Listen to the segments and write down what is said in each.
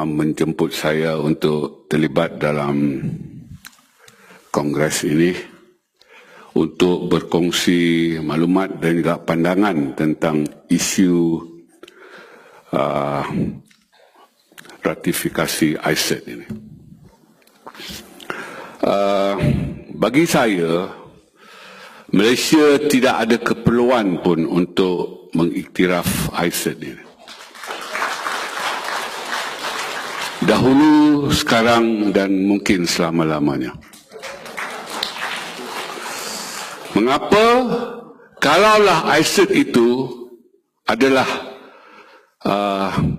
menjemput saya untuk terlibat dalam kongres ini untuk berkongsi maklumat dan juga pandangan tentang isu ratifikasi ICET ini. Bagi saya, Malaysia tidak ada keperluan pun untuk mengiktiraf ICET ini. Dahulu, sekarang dan mungkin selama-lamanya. Mengapa? Kalaulah ICET itu adalah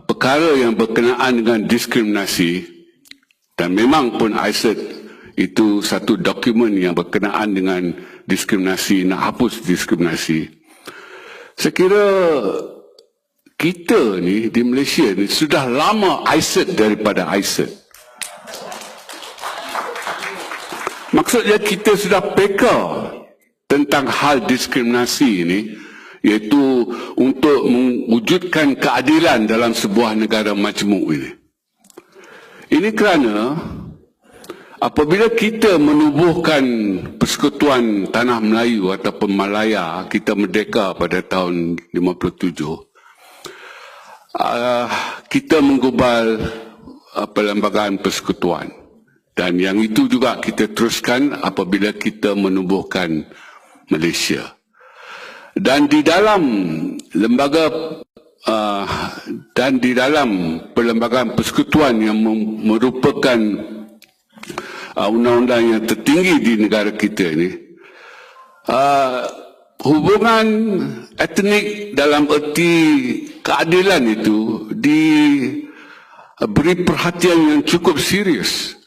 perkara yang berkenaan dengan diskriminasi, dan memang pun ICET itu satu dokumen yang berkenaan dengan diskriminasi, nak hapus diskriminasi. Saya kira kita ni di Malaysia ni sudah lama ICET daripada ICET. Maksudnya kita sudah peka tentang hal diskriminasi ini, iaitu untuk mewujudkan keadilan dalam sebuah negara majmuk ini. Ini kerana apabila kita menubuhkan Persekutuan Tanah Melayu ataupun Malaya, kita merdeka pada tahun 57, kita menggubal perlembagaan persekutuan, dan yang itu juga kita teruskan apabila kita menubuhkan Malaysia. Dan di dalam lembaga dan di dalam perlembagaan persekutuan yang merupakan undang-undang yang tertinggi di negara kita ini, hubungan etnik dalam erti keadilan itu diberi perhatian yang cukup serius,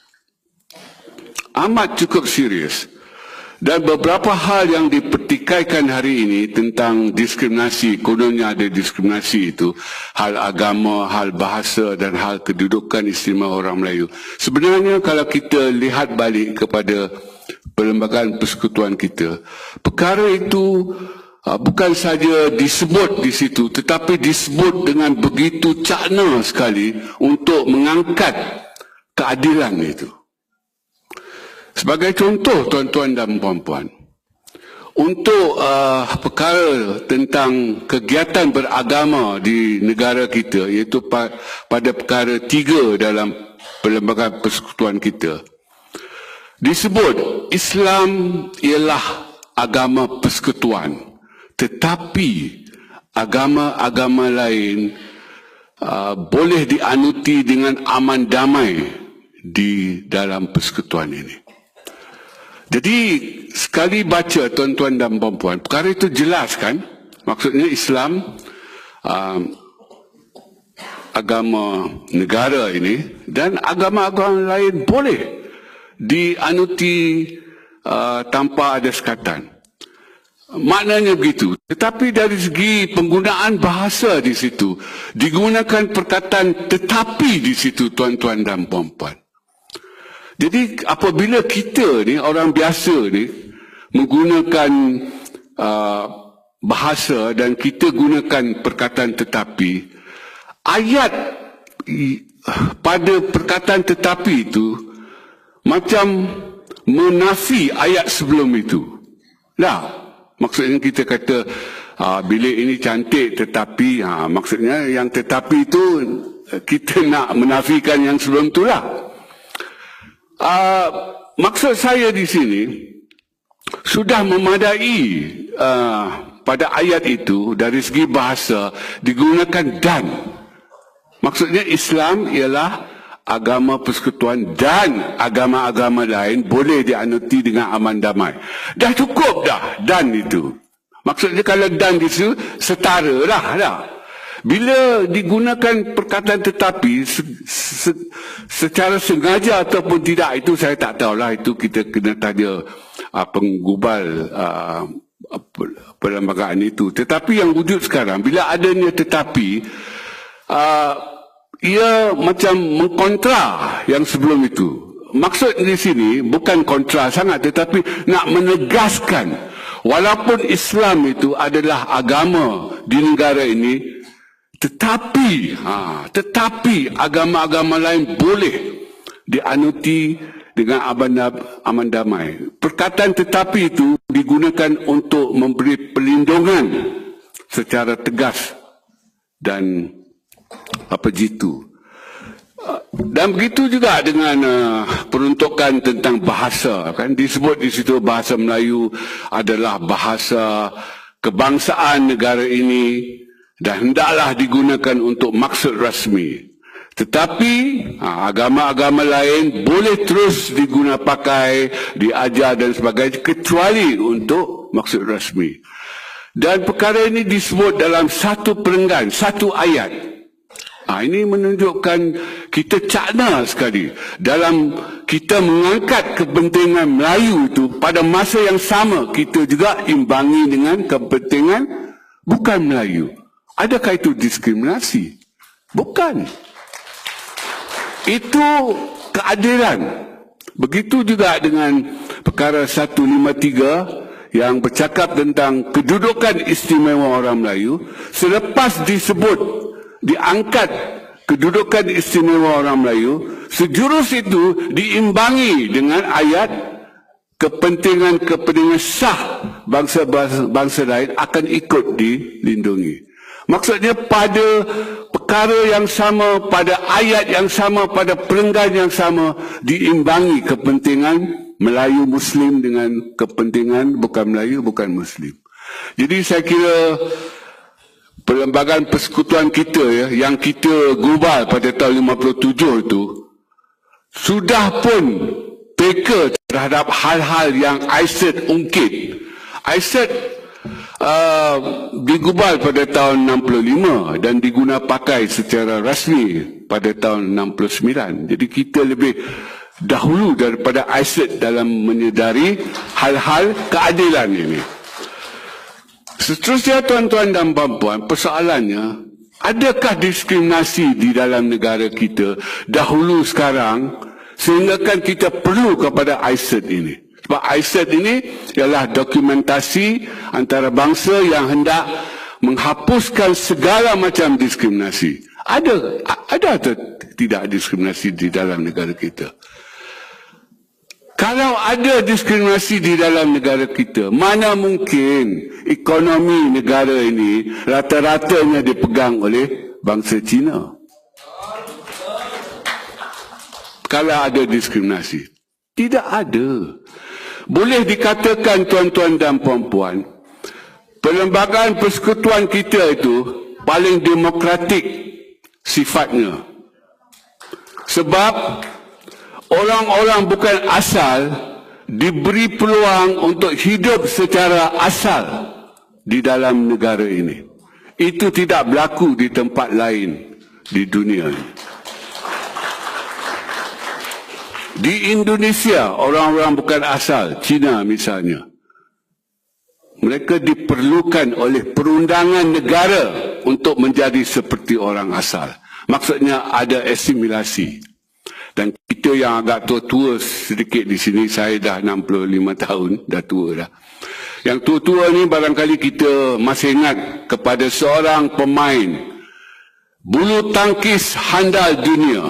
amat cukup serius. Dan beberapa hal yang dipertikaikan hari ini tentang diskriminasi, kononnya ada diskriminasi itu, hal agama, hal bahasa dan hal kedudukan istimewa orang Melayu. Sebenarnya kalau kita lihat balik kepada perlembagaan persekutuan kita, perkara itu bukan saja disebut di situ, tetapi disebut dengan begitu cakna sekali untuk mengangkat keadilan itu. Sebagai contoh, tuan-tuan dan puan-puan, untuk perkara tentang kegiatan beragama di negara kita, iaitu pada perkara 3 dalam perlembagaan persekutuan kita, disebut Islam ialah agama persekutuan, tetapi agama-agama lain boleh dianuti dengan aman damai di dalam persekutuan ini. Jadi sekali baca, tuan-tuan dan puan-puan, perkara itu jelas kan? Maksudnya Islam agama negara ini, dan agama-agama lain boleh dianuti tanpa ada sekatan. Maknanya begitu. Tetapi dari segi penggunaan bahasa di situ, digunakan perkataan tetapi di situ, tuan-tuan dan puan-puan. Jadi apabila kita ni, orang biasa ni, menggunakan bahasa dan kita gunakan perkataan tetapi, ayat pada perkataan tetapi itu macam menafi ayat sebelum itu. Lah, maksudnya kita kata bilik ini cantik tetapi, maksudnya yang tetapi itu kita nak menafikan yang sebelum itulah. Maksud saya di sini sudah memadai pada ayat itu dari segi bahasa digunakan dan. Maksudnya Islam ialah agama persekutuan dan agama-agama lain boleh dianuti dengan aman damai. Dah cukup dah dan itu. Maksudnya kalau dan di situ setara dah. Bila digunakan perkataan tetapi secara sengaja ataupun tidak, itu saya tak tahulah, itu kita kena tanya penggubal perlembagaan itu. Tetapi yang wujud sekarang, bila adanya tetapi, ia macam mengkontra yang sebelum itu. Maksud di sini bukan kontra sangat, tetapi nak menegaskan walaupun Islam itu adalah agama di negara ini, Tetapi agama-agama lain boleh dianuti dengan aman damai. Perkataan tetapi itu digunakan untuk memberi perlindungan secara tegas dan apa jitu. Dan begitu juga dengan peruntukan tentang bahasa, kan disebut di situ bahasa Melayu adalah bahasa kebangsaan negara ini dan hendaklah digunakan untuk maksud rasmi. Tetapi agama-agama lain boleh terus pakai, diajar dan sebagainya kecuali untuk maksud rasmi. Dan perkara ini disebut dalam satu perenggan, satu ayat. Ini menunjukkan kita cakna sekali dalam kita mengangkat kepentingan Melayu itu. Pada masa yang sama kita juga imbangi dengan kepentingan bukan Melayu. Adakah itu diskriminasi? Bukan. Itu keadilan. Begitu juga dengan perkara 153 yang bercakap tentang kedudukan istimewa orang Melayu. Selepas diangkat kedudukan istimewa orang Melayu, sejurus itu diimbangi dengan ayat kepentingan sah bangsa lain akan ikut dilindungi. Maksudnya pada perkara yang sama, pada ayat yang sama, pada perenggan yang sama, diimbangi kepentingan Melayu Muslim dengan kepentingan bukan Melayu, bukan Muslim. Jadi saya kira Perlembagaan Persekutuan kita yang kita gubal pada tahun 57 itu sudah pun peka terhadap hal-hal yang ISET ungkit. ISET digubal pada tahun 65 dan diguna pakai secara rasmi pada tahun 69. Jadi kita lebih dahulu daripada ISET dalam menyedari hal-hal keadilan ini. Seterusnya tuan-tuan dan puan-puan, persoalannya, adakah diskriminasi di dalam negara kita dahulu sekarang sehingga kan kita perlu kepada ISET ini? Sebab ISET ini ialah dokumentasi antarabangsa yang hendak menghapuskan segala macam diskriminasi. Ada atau tidak diskriminasi di dalam negara kita? Kalau ada diskriminasi di dalam negara kita, mana mungkin ekonomi negara ini rata-ratanya dipegang oleh bangsa Cina? Kalau ada diskriminasi, tidak ada. Boleh dikatakan tuan-tuan dan puan-puan, Perlembagaan Persekutuan kita itu paling demokratik sifatnya. Sebab orang-orang bukan asal diberi peluang untuk hidup secara asal di dalam negara ini. Itu tidak berlaku di tempat lain di dunia ini. Di Indonesia, orang-orang bukan asal, Cina misalnya, mereka diperlukan oleh perundangan negara untuk menjadi seperti orang asal. Maksudnya ada asimilasi. Dan kita yang agak tua-tua sedikit di sini, saya dah 65 tahun, dah tua dah. Yang tua-tua ni barangkali kita masih ingat kepada seorang pemain bulu tangkis handal dunia,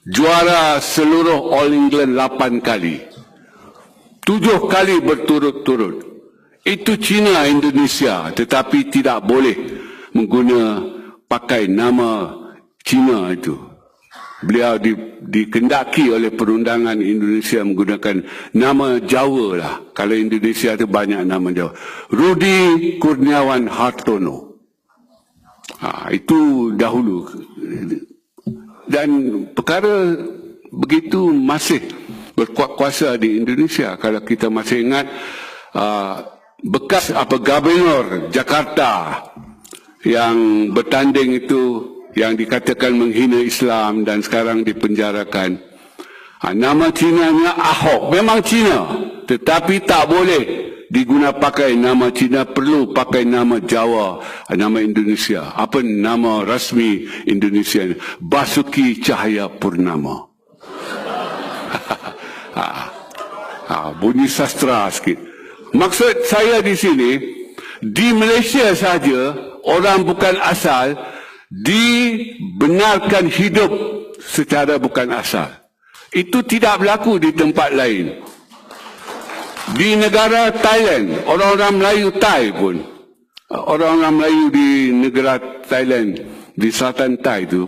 juara seluruh All England 8 kali, 7 kali berturut-turut. Itu Cina Indonesia, tetapi tidak boleh pakai nama Cina itu. Beliau dikendaki oleh perundangan Indonesia menggunakan nama Jawa lah. Kalau Indonesia itu banyak nama Jawa. Rudi Kurniawan Hartono. Itu dahulu. Dan perkara begitu masih berkuat kuasa di Indonesia. Kalau kita masih ingat bekas Gubernur Jakarta yang bertanding itu, yang dikatakan menghina Islam dan sekarang dipenjarakan. Nama Cinanya Ahok. Memang Cina, tetapi tak boleh diguna pakai nama Cina, perlu pakai nama Jawa, nama Indonesia. Apa nama rasmi Indonesia? Basuki Cahayapurnama. Bunyi sastra sikit. Maksud saya di sini, di Malaysia saja orang bukan asal dibenarkan hidup secara bukan asal. Itu tidak berlaku di tempat lain. Di negara Thailand, orang-orang Melayu Thai pun, orang-orang Melayu di negara Thailand, di selatan Thai itu,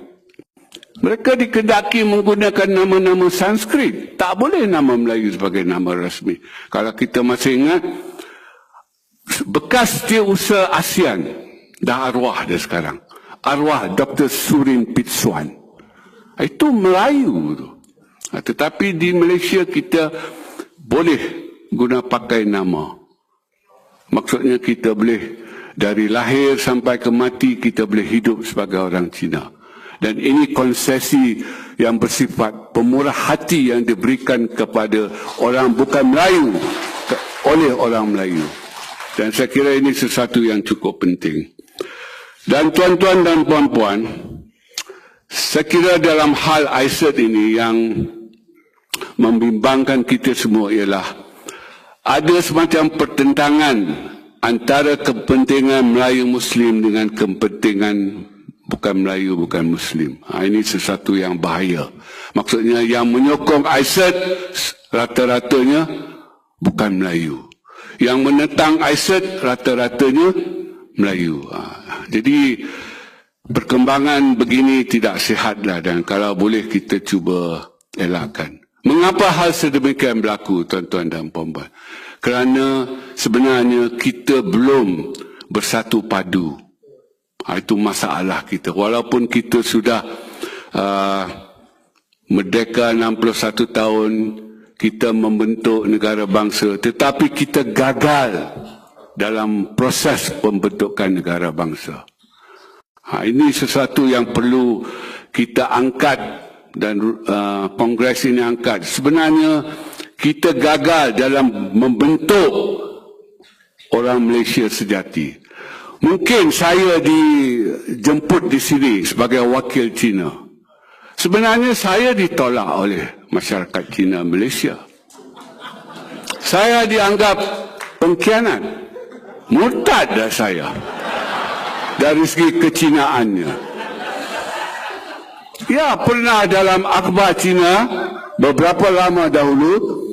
mereka dikehendaki menggunakan nama-nama Sanskrit. Tak boleh nama Melayu sebagai nama rasmi. Kalau kita masih ingat, bekas Setiausaha ASEAN, dah arwah dia sekarang. Arwah Dr. Surin Pitsuan. Itu Melayu tu. Tetapi di Malaysia kita boleh guna pakai nama. Maksudnya kita boleh dari lahir sampai ke mati kita boleh hidup sebagai orang Cina. Dan ini konsesi yang bersifat pemurah hati yang diberikan kepada orang bukan Melayu oleh orang Melayu. Dan saya kira ini sesuatu yang cukup penting. Dan tuan-tuan dan puan-puan, saya kira dalam hal ISET ini yang membimbangkan kita semua ialah ada semacam pertentangan antara kepentingan Melayu Muslim dengan kepentingan bukan Melayu, bukan Muslim. Ini sesuatu yang bahaya. Maksudnya yang menyokong ISET rata-ratanya bukan Melayu. Yang menentang ISET rata-ratanya Melayu. Jadi perkembangan begini tidak sihatlah dan kalau boleh kita cuba elakkan. Mengapa hal sedemikian berlaku, tuan-tuan dan puan-puan? Kerana sebenarnya kita belum bersatu padu. Itu masalah kita. Walaupun kita sudah merdeka 61 tahun, kita membentuk negara bangsa, tetapi kita gagal dalam proses pembentukan negara bangsa. Ini sesuatu yang perlu kita angkat dan Kongres ini angkat. Sebenarnya kita gagal dalam membentuk orang Malaysia sejati. Mungkin saya dijemput di sini sebagai wakil Cina. Sebenarnya saya ditolak oleh masyarakat Cina Malaysia. Saya dianggap pengkhianat. Murtad dah saya dari segi kecinaannya. Ya, pernah dalam akhbar Cina beberapa lama dahulu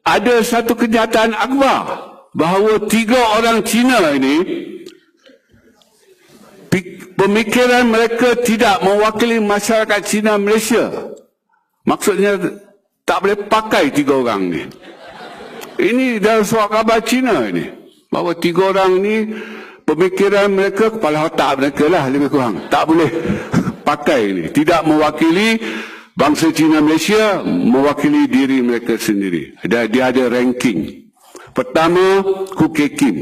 ada satu kenyataan akhbar bahawa 3 orang Cina ini pemikiran mereka tidak mewakili masyarakat Cina Malaysia. Maksudnya tak boleh pakai 3 orang ni. Ini dalam surat khabar Cina ini, bahawa 3 orang ni pemikiran mereka, kepala otak mereka lah lebih kurang, tak boleh pakai ini. Tidak mewakili bangsa Cina Malaysia, mewakili diri mereka sendiri. Dia ada ranking. Pertama, Khoo Kay Kim.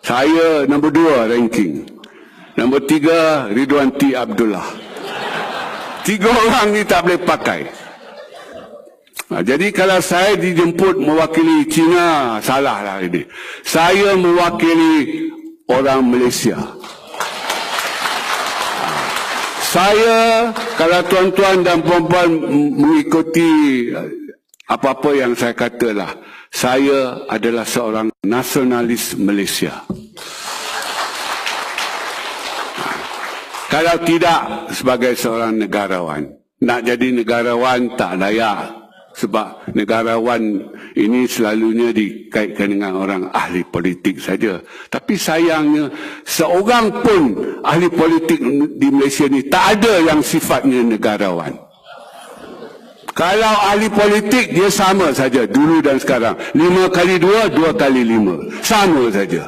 Saya nombor 2 ranking. Nombor 3, Ridwan T. Abdullah. 3 orang ni tak boleh pakai. Jadi kalau saya dijemput mewakili Cina, salahlah ini. Saya mewakili orang Malaysia. Saya, kalau tuan-tuan dan puan-puan mengikuti apa-apa yang saya katalah, saya adalah seorang nasionalis Malaysia. Kalau tidak sebagai seorang negarawan, nak jadi negarawan tak layak. Sebab negarawan ini selalunya dikaitkan dengan orang ahli politik saja. Tapi sayangnya, seorang pun ahli politik di Malaysia ni tak ada yang sifatnya negarawan. Kalau ahli politik, dia sama saja dulu dan sekarang. 5 kali 2, 2 kali 5. Sama saja.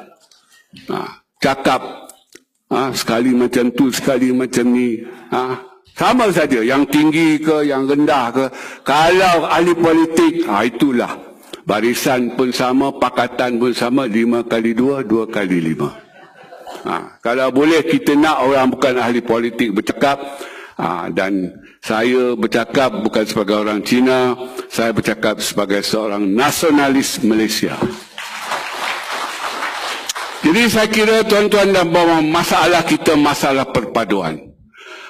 Cakap sekali macam tu, sekali macam ni. Sama saja, yang tinggi ke, yang rendah ke. Kalau ahli politik, itulah. Barisan pun sama, pakatan pun sama, 5 kali 2, 2 kali 5. Kalau boleh kita nak orang bukan ahli politik bercakap, dan saya bercakap bukan sebagai orang Cina, saya bercakap sebagai seorang nasionalis Malaysia. Jadi saya kira tuan-tuan dan puan-puan, masalah kita masalah perpaduan.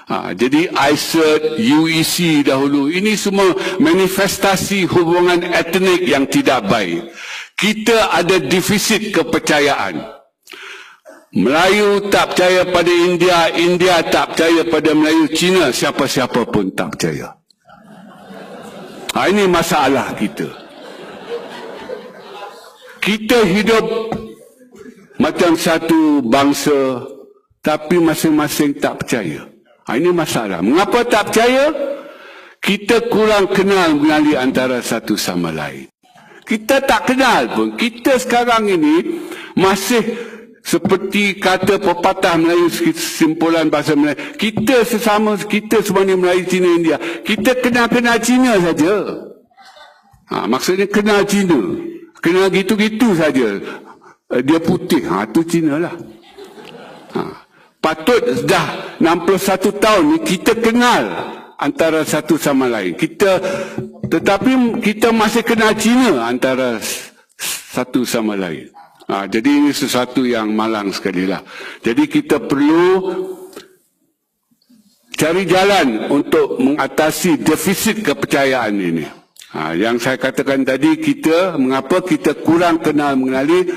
Jadi ISET, UEC dahulu, ini semua manifestasi hubungan etnik yang tidak baik. Kita ada defisit kepercayaan. Melayu tak percaya pada India, India tak percaya pada Melayu, Cina siapa-siapa pun tak percaya. Ini masalah kita. Kita hidup macam satu bangsa, tapi masing-masing tak percaya. Ini masalah. Mengapa tak percaya? Kita kurang kenal mengenali antara satu sama lain. Kita tak kenal pun. Kita sekarang ini masih seperti kata pepatah Melayu, simpulan bahasa Melayu. Kita sesama, kita semuanya Melayu, Cina, India. Kita kenal-kenal Cina saja. Maksudnya kenal Cina. Kenal gitu-gitu saja. Dia putih. Itu Cina lah. Patut dah 61 tahun ni kita kenal antara satu sama lain. Tetapi kita masih kenal Cina antara satu sama lain. Jadi ini sesuatu yang malang sekali lah. Jadi kita perlu cari jalan untuk mengatasi defisit kepercayaan ini. Yang saya katakan tadi, mengapa kita kurang kenal mengenali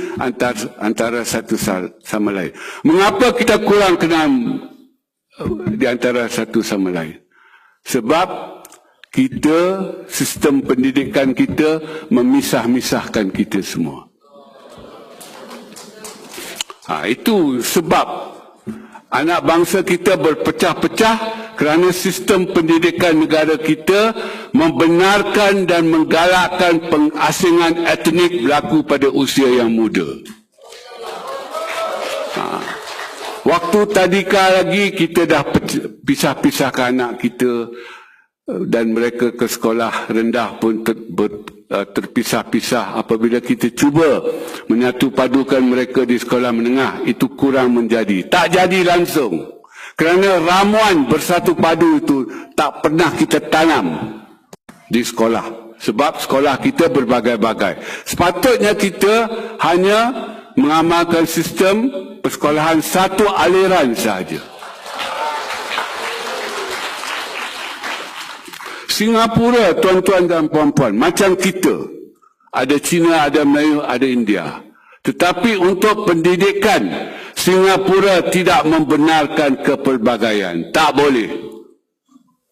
antara satu sama lain. Mengapa kita kurang kenal di antara satu sama lain? Sebab sistem pendidikan kita memisah-misahkan kita semua. Itu sebab anak bangsa kita berpecah-pecah kerana sistem pendidikan negara kita membenarkan dan menggalakkan pengasingan etnik berlaku pada usia yang muda. Waktu tadika lagi kita dah pisah-pisahkan anak kita dan mereka ke sekolah rendah pun terpisah-pisah. Apabila kita cuba menyatu padukan mereka di sekolah menengah, itu kurang menjadi. Tak jadi langsung. Kerana ramuan bersatu padu itu tak pernah kita tanam di sekolah. Sebab sekolah kita berbagai-bagai. Sepatutnya kita hanya mengamalkan sistem persekolahan satu aliran sahaja. Singapura, tuan-tuan dan puan-puan, macam kita. Ada Cina, ada Melayu, ada India. Tetapi untuk pendidikan, Singapura tidak membenarkan kepelbagaian. Tak boleh.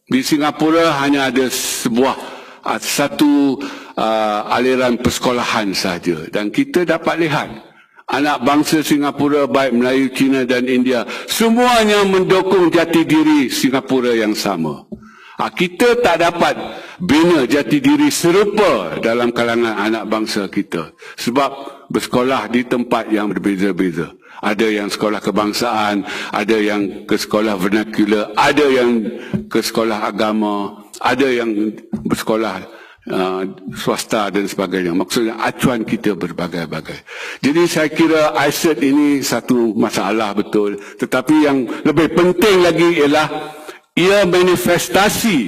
Di Singapura hanya ada satu aliran persekolahan saja. Dan kita dapat lihat, anak bangsa Singapura, baik Melayu, Cina dan India, semuanya mendukung jati diri Singapura yang sama. Kita tak dapat bina jati diri serupa dalam kalangan anak bangsa kita. Sebab bersekolah di tempat yang berbeza-beza. Ada yang sekolah kebangsaan, ada yang ke sekolah vernacular, ada yang ke sekolah agama, ada yang bersekolah swasta dan sebagainya. Maksudnya acuan kita berbagai-bagai. Jadi saya kira ICET ini satu masalah betul. Tetapi yang lebih penting lagi ialah ia manifestasi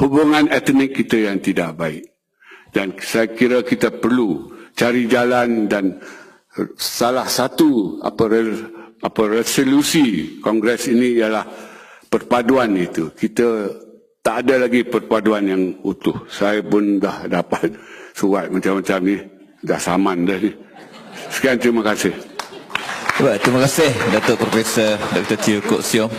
hubungan etnik kita yang tidak baik. Dan saya kira kita perlu cari jalan, dan salah satu resolusi Kongres ini ialah perpaduan itu. Kita tak ada lagi perpaduan yang utuh. Saya pun dah dapat surat macam-macam ni. Dah saman dah ni. Sekian, terima kasih. Baik, terima kasih Datuk Profesor Dr. Teo Kok Siong.